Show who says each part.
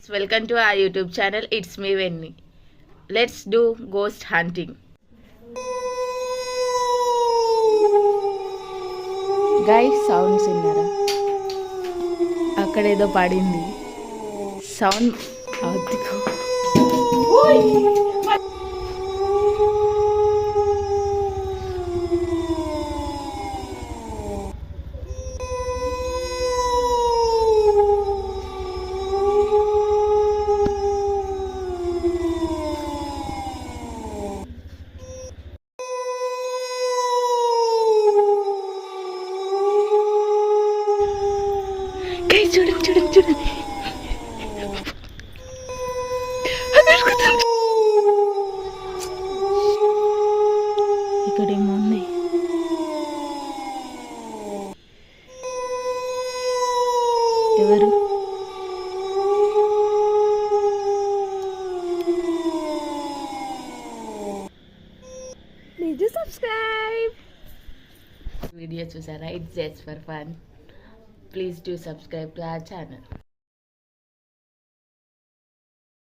Speaker 1: Welcome to our YouTube channel. It's me Venni. Let's do ghost hunting. Guys, sounds విన్నారా? అక్కడ ఏదో పడింది. Sound అదిగో. చూడండి చూడండి చూడండి ఇక్కడ ఏముంది? ఎవరు? Please subscribe. వీడియో చూసారా? It's just for fun. Please do subscribe to our channel.